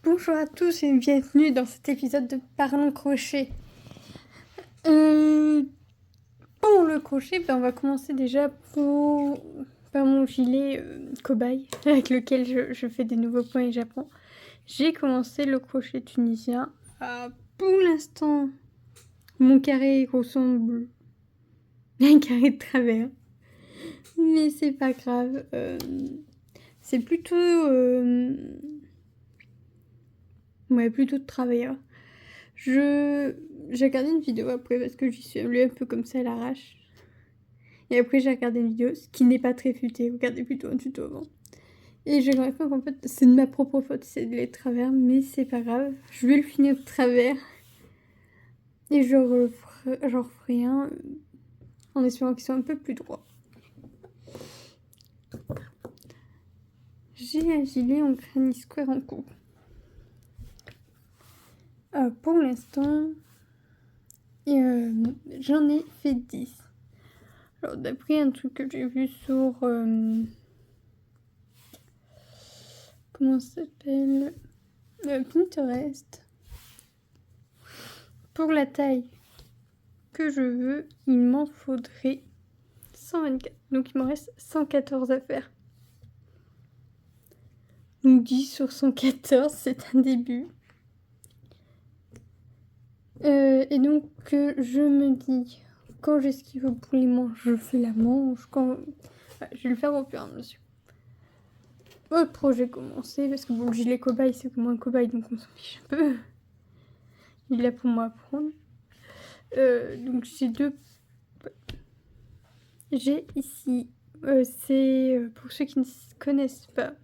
Bonjour à tous et bienvenue dans cet épisode de Parlons Crochet. Pour le crochet, on va commencer déjà par mon gilet cobaye avec lequel je fais des nouveaux points et j'apprends. J'ai commencé le crochet tunisien. Pour l'instant, mon carré ressemble à un carré de travers. Mais c'est pas grave. C'est plutôt... plutôt de travailleur. J'ai regardé une vidéo après parce que j'y suis allée un peu comme ça à l'arrache. Et après j'ai regardé une vidéo, ce qui n'est pas très futé, regardez plutôt un tuto avant. Et j'ai remarqué qu'en fait c'est de ma propre faute, c'est de les travers, mais c'est pas grave. Je vais le finir de travers. Et je referai un en espérant qu'il soit un peu plus droit. J'ai un gilet en granny square en cours. Pour l'instant, j'en ai fait 10. Alors d'après un truc que j'ai vu sur... comment ça s'appelle Pinterest. Pour la taille que je veux, il m'en faudrait 124. Donc il m'en reste 114 à faire. Donc 10 sur 114, c'est un début. Et donc je me dis, quand j'esquive pour les manches, je fais la manche. Je vais le faire au fur et à mesure. Autre projet commencé, parce que bon, le gilet cobaye, c'est comme un cobaye, donc on s'en fiche un peu. Il est là pour m'apprendre. Donc j'ai ici, c'est pour ceux qui ne connaissent pas,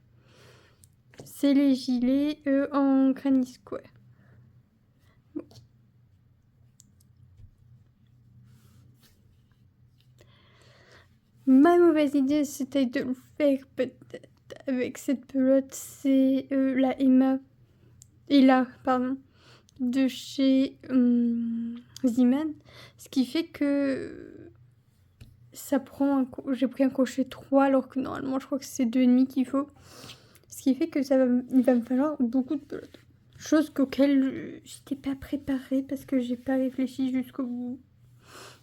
c'est les gilets en granny square. Bon. Ma mauvaise idée, c'était de le faire peut-être avec cette pelote, c'est la Ella, de chez Ziman, ce qui fait que ça prend j'ai pris un crochet 3 alors que normalement je crois que c'est 2,5 qu'il faut, ce qui fait que il va me falloir beaucoup de pelote, chose auquel j'étais pas préparée parce que j'ai pas réfléchi jusqu'au bout,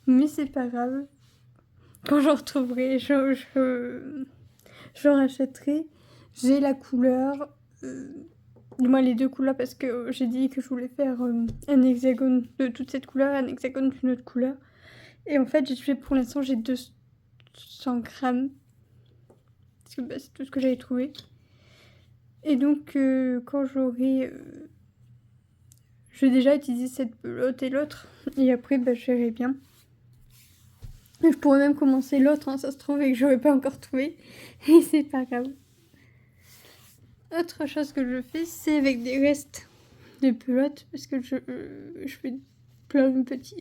mais c'est pas grave, quand j'en retrouverai je rachèterai. J'ai la couleur du moins les deux couleurs, parce que j'ai dit que je voulais faire un hexagone de toute cette couleur, un hexagone d'une autre couleur. Et en fait, pour l'instant, j'ai 200 grammes. Parce que c'est tout ce que j'avais trouvé. Et donc, quand j'aurai... je vais déjà utiliser cette pelote et l'autre. Et après, je verrai bien. Et je pourrais même commencer l'autre, hein, ça se trouve, et que j'aurais pas encore trouvé. Et c'est pas grave. Autre chose que je fais, c'est avec des restes de pelote, parce que je fais plein de petits...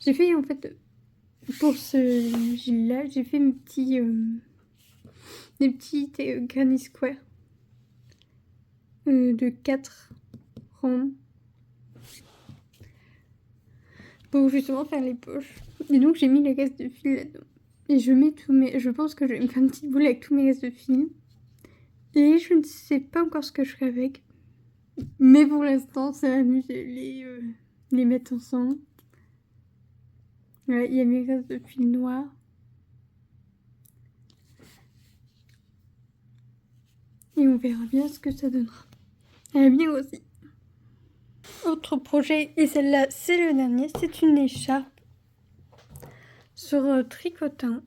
J'ai fait, en fait, pour ce gilet-là, j'ai fait des petits granny square de 4 rangs pour justement faire les poches. Et donc, j'ai mis les restes de fil là-dedans. Et je pense que je vais me faire une petite boule avec tous mes restes de fil. Et je ne sais pas encore ce que je ferai avec. Mais pour l'instant, ça m'amuse de les mettre ensemble. Voilà, il y a mes restes de fil noirs. Et on verra bien ce que ça donnera. Elle est bien aussi. Autre projet, et celle-là, c'est le dernier, c'est une écharpe sur tricotin.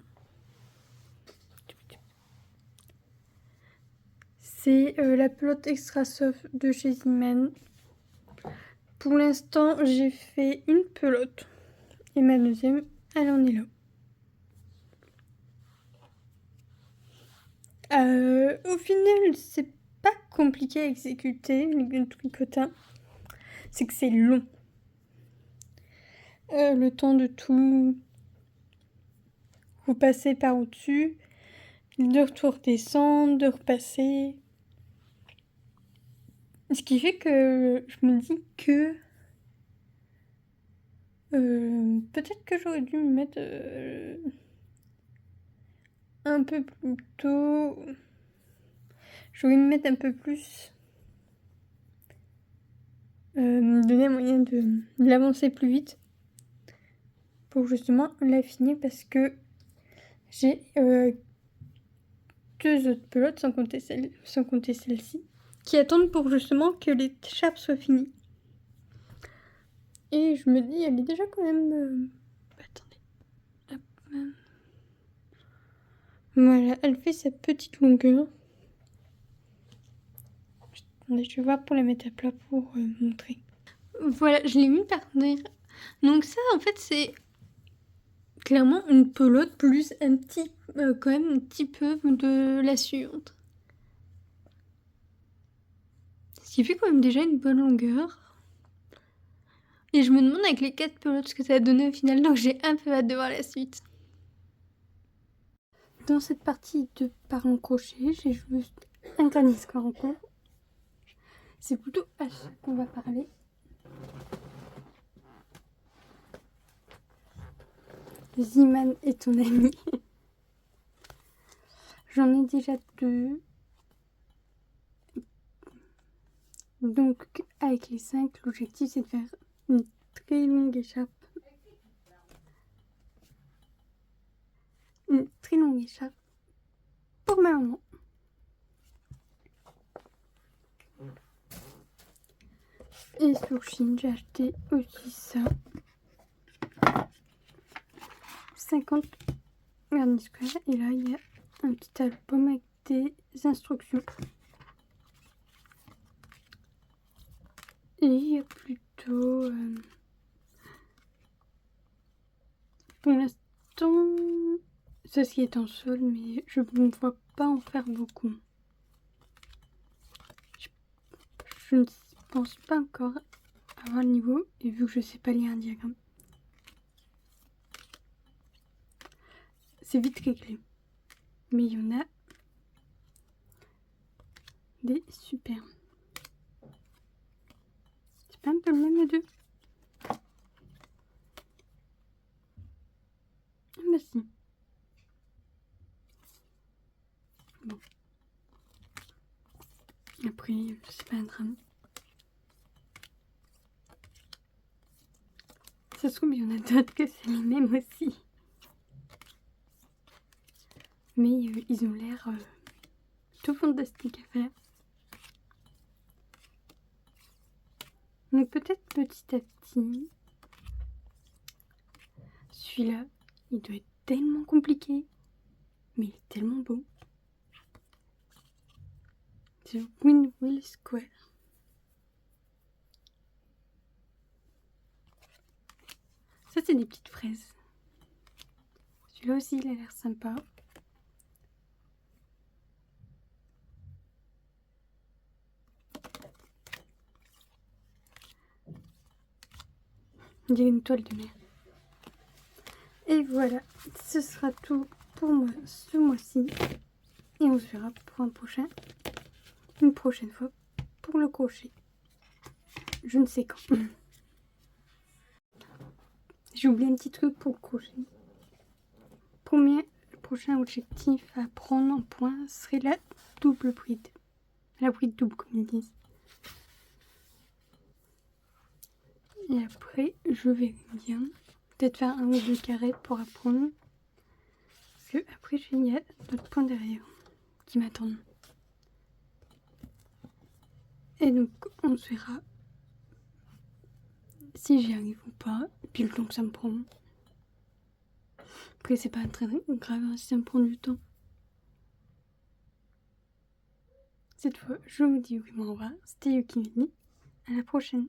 C'est la pelote extra soft de chez Ziman. Pour l'instant, j'ai fait une pelote. Et ma deuxième, elle en est là. Au final, c'est pas compliqué à exécuter, le tricotin. C'est que c'est long. Le temps de tout repasser par au-dessus, de retour descendre, de repasser. Ce qui fait que je me dis que peut-être que j'aurais dû me mettre un peu plus tôt. J'aurais dû me mettre un peu plus me donner un moyen de l'avancer plus vite pour justement la finir parce que j'ai 2 autres pelotes, sans compter celle-ci, qui attendent pour justement que l'écharpe soit finie. Et je me dis, elle est déjà quand même... Attendez. Hop. Voilà, elle fait sa petite longueur. Attendez, je vais voir pour la mettre à plat pour montrer. Voilà, je l'ai mis par derrière. Donc ça, en fait, c'est clairement une pelote plus un petit, quand même un petit peu de la suivante. Ce qui fait quand même déjà une bonne longueur. Et je me demande avec les 4 pelotes ce que ça a donné au final, donc j'ai un peu hâte de voir la suite. Dans cette partie de parents crochet, j'ai juste un granny square en cours. C'est plutôt à ça qu'on va parler. Ziman est ton ami. J'en ai déjà 2. Donc avec les 5, l'objectif c'est de faire une très longue écharpe. Une très longue écharpe pour ma maman. Et sur Chine, j'ai acheté aussi ça. 50 vernis square. Et là, il y a un petit album avec des instructions. Et il y a plutôt... pour l'instant, ceci est en sol, mais je ne vois pas en faire beaucoup. Je ne pense pas encore avoir le niveau, et vu que je sais pas lire un diagramme, c'est vite réglé. Mais il y en a des super. C'est pas un peu le même les deux? Ah bah si. Bon. Après, c'est pas un drame. Ça se trouve, il y en a d'autres que c'est les mêmes aussi. Mais ils ont l'air tout fantastiques à faire. Donc peut-être petit à petit, celui-là, il doit être tellement compliqué, mais il est tellement beau. C'est Windmill Square. Ça, c'est des petites fraises. Celui-là aussi, il a l'air sympa. Il y a une toile de mer. Et voilà, ce sera tout pour moi ce mois-ci. Et on se verra pour un prochain, une prochaine fois pour le crochet. Je ne sais quand. J'ai oublié un petit truc pour le crochet. Le prochain objectif à prendre en point serait la double bride. La bride double comme ils disent. Et après, je vais bien peut-être faire un ou deux carrés pour apprendre. Parce que après, il y a d'autres points derrière qui m'attendent. Et donc, on se verra si j'y arrive ou pas. Et puis le temps que ça me prend. Après, c'est pas très grave si ça me prend du temps. Cette fois, je vous dis oui, au revoir. C'était Yuki. À la prochaine.